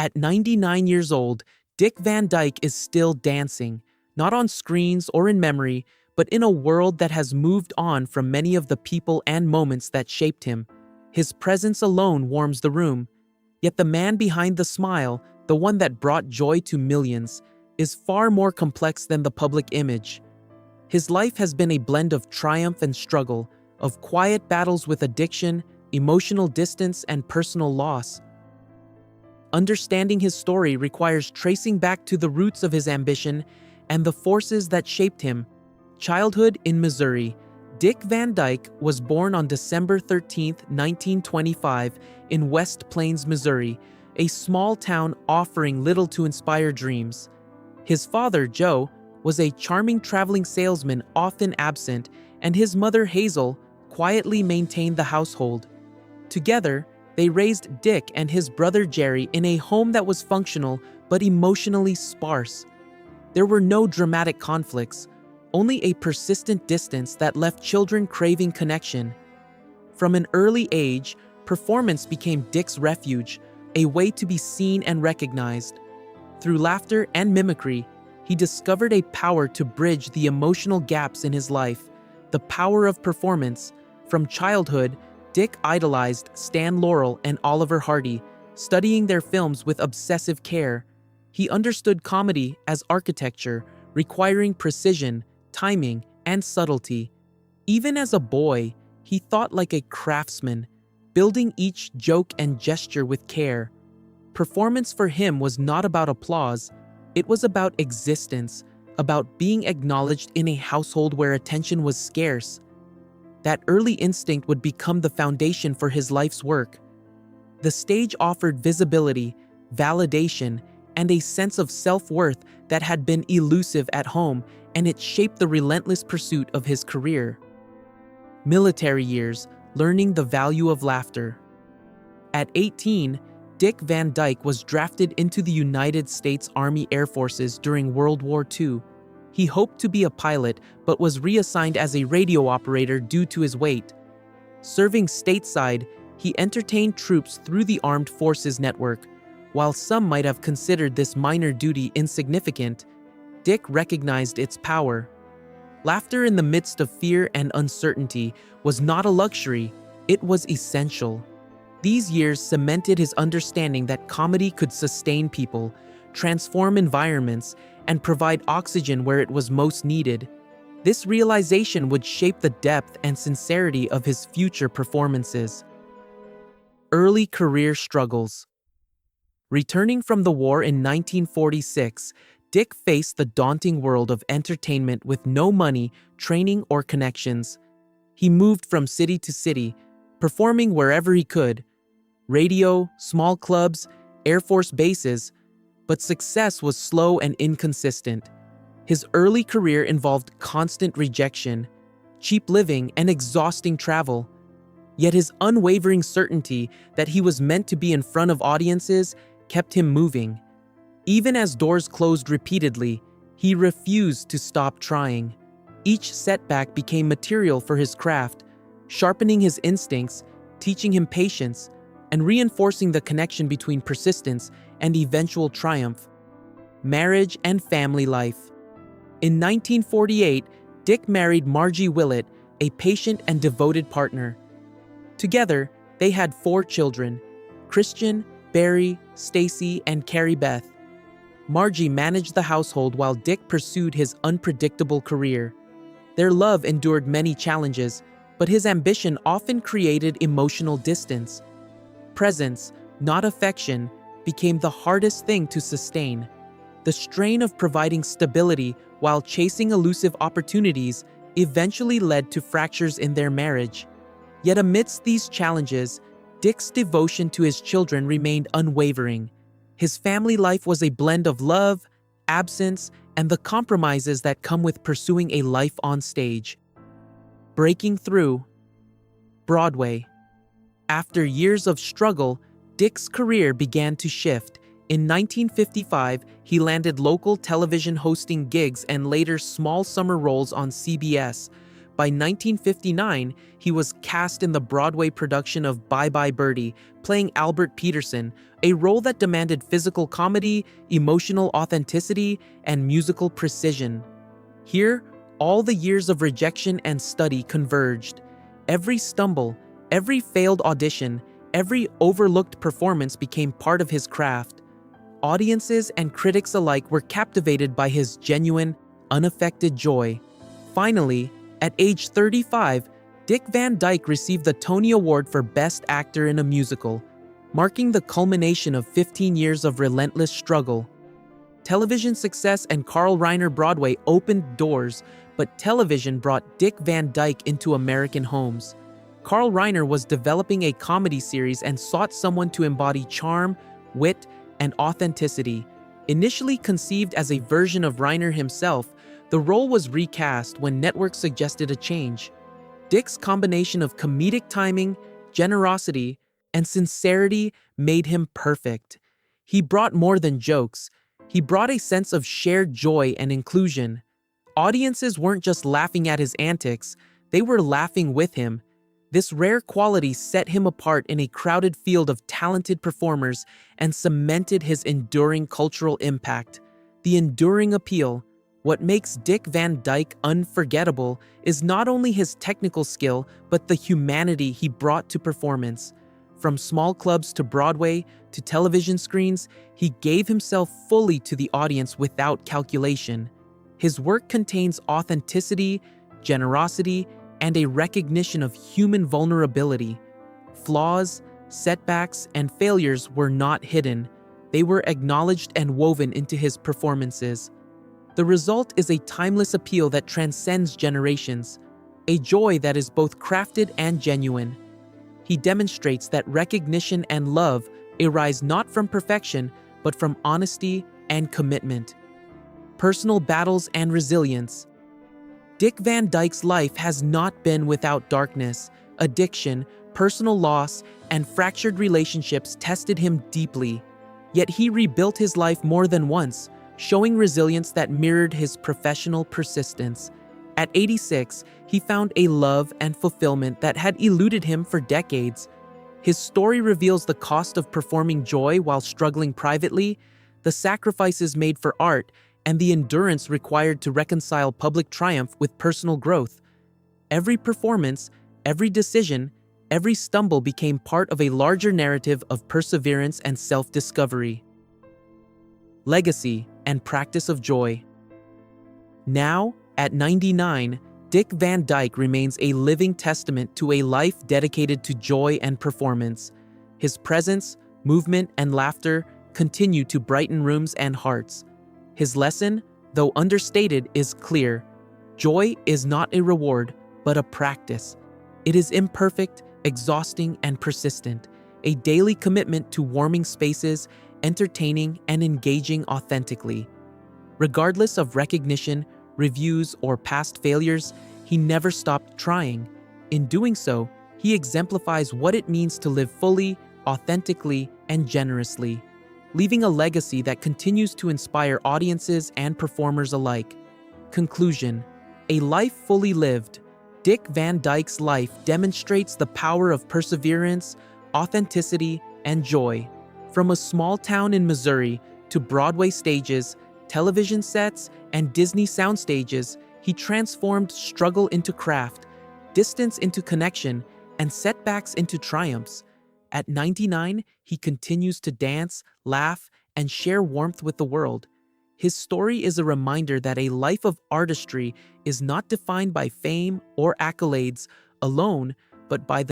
At 99 years old, Dick Van Dyke is still dancing, not on screens or in memory, but in a world that has moved on from many of the people and moments that shaped him. His presence alone warms the room. Yet the man behind the smile, the one that brought joy to millions, is far more complex than the public image. His life has been a blend of triumph and struggle, of quiet battles with addiction, emotional distance, and personal loss. Understanding his story requires tracing back to the roots of his ambition and the forces that shaped him. Childhood in Missouri. Dick Van Dyke was born on December 13, 1925, in West Plains, Missouri, a small town offering little to inspire dreams. His father, Joe, was a charming traveling salesman often absent, and his mother, Hazel, quietly maintained the household. Together, they raised Dick and his brother Jerry in a home that was functional but emotionally sparse. There were no dramatic conflicts, only a persistent distance that left children craving connection. From an early age, performance became Dick's refuge, a way to be seen and recognized. Through laughter and mimicry, he discovered a power to bridge the emotional gaps in his life, the power of performance. From childhood, Dick idolized Stan Laurel and Oliver Hardy, studying their films with obsessive care. He understood comedy as architecture, requiring precision, timing, and subtlety. Even as a boy, he thought like a craftsman, building each joke and gesture with care. Performance for him was not about applause, it was about existence, about being acknowledged in a household where attention was scarce. That early instinct would become the foundation for his life's work. The stage offered visibility, validation, and a sense of self-worth that had been elusive at home, and it shaped the relentless pursuit of his career. Military years, learning the value of laughter. At 18, Dick Van Dyke was drafted into the United States Army Air Forces during World War II. He hoped to be a pilot, but was reassigned as a radio operator due to his weight. Serving stateside, he entertained troops through the Armed Forces Network. While some might have considered this minor duty insignificant, Dick recognized its power. Laughter in the midst of fear and uncertainty was not a luxury, it was essential. These years cemented his understanding that comedy could sustain people, transform environments, and provide oxygen where it was most needed. This realization would shape the depth and sincerity of his future performances. Early career struggles. Returning from the war in 1946, Dick faced the daunting world of entertainment with no money, training, or connections. He moved from city to city, performing wherever he could. Radio, small clubs, Air Force bases, but success was slow and inconsistent. His early career involved constant rejection, cheap living, and exhausting travel. Yet his unwavering certainty that he was meant to be in front of audiences kept him moving. Even as doors closed repeatedly, he refused to stop trying. Each setback became material for his craft, sharpening his instincts, teaching him patience, and reinforcing the connection between persistence and eventual triumph. Marriage and family life. In 1948, Dick married Margie Willett, a patient and devoted partner. Together, they had 4 children: Christian, Barry, Stacy, and Carrie Beth. Margie managed the household while Dick pursued his unpredictable career. Their love endured many challenges, but his ambition often created emotional distance. Presence, not affection, became the hardest thing to sustain. The strain of providing stability while chasing elusive opportunities eventually led to fractures in their marriage. Yet amidst these challenges, Dick's devotion to his children remained unwavering. His family life was a blend of love, absence, and the compromises that come with pursuing a life on stage. Breaking through. Broadway. After years of struggle, Dick's career began to shift. In 1955, he landed local television hosting gigs and later small summer roles on CBS. By 1959, he was cast in the Broadway production of Bye Bye Birdie, playing Albert Peterson, a role that demanded physical comedy, emotional authenticity, and musical precision. Here, all the years of rejection and study converged. Every stumble, every failed audition, every overlooked performance became part of his craft. Audiences and critics alike were captivated by his genuine, unaffected joy. Finally, at age 35, Dick Van Dyke received the Tony Award for Best Actor in a Musical, marking the culmination of 15 years of relentless struggle. Television success and Carl Reiner Broadway opened doors, but television brought Dick Van Dyke into American homes. Carl Reiner was developing a comedy series and sought someone to embody charm, wit, and authenticity. Initially conceived as a version of Reiner himself, the role was recast when networks suggested a change. Dick's combination of comedic timing, generosity, and sincerity made him perfect. He brought more than jokes. He brought a sense of shared joy and inclusion. Audiences weren't just laughing at his antics, they were laughing with him. This rare quality set him apart in a crowded field of talented performers and cemented his enduring cultural impact. The enduring appeal. What makes Dick Van Dyke unforgettable is not only his technical skill, but the humanity he brought to performance. From small clubs to Broadway to television screens, he gave himself fully to the audience without calculation. His work contains authenticity, generosity, and a recognition of human vulnerability. Flaws, setbacks, and failures were not hidden. They were acknowledged and woven into his performances. The result is a timeless appeal that transcends generations, a joy that is both crafted and genuine. He demonstrates that recognition and love arise not from perfection, but from honesty and commitment. Personal battles and resilience. Dick Van Dyke's life has not been without darkness. Addiction, personal loss, and fractured relationships tested him deeply. Yet he rebuilt his life more than once, showing resilience that mirrored his professional persistence. At 86, he found a love and fulfillment that had eluded him for decades. His story reveals the cost of performing joy while struggling privately, the sacrifices made for art, and the endurance required to reconcile public triumph with personal growth. Every performance, every decision, every stumble became part of a larger narrative of perseverance and self-discovery. Legacy and practice of joy. Now, at 99, Dick Van Dyke remains a living testament to a life dedicated to joy and performance. His presence, movement, and laughter continue to brighten rooms and hearts. His lesson, though understated, is clear. Joy is not a reward, but a practice. It is imperfect, exhausting, and persistent, a daily commitment to warming spaces, entertaining, and engaging authentically. Regardless of recognition, reviews, or past failures, he never stopped trying. In doing so, he exemplifies what it means to live fully, authentically, and generously, leaving a legacy that continues to inspire audiences and performers alike. Conclusion: a life fully lived. Dick Van Dyke's life demonstrates the power of perseverance, authenticity, and joy. From a small town in Missouri to Broadway stages, television sets, and Disney sound stages, he transformed struggle into craft, distance into connection, and setbacks into triumphs. At 99, he continues to dance, laugh, and share warmth with the world. His story is a reminder that a life of artistry is not defined by fame or accolades alone, but by the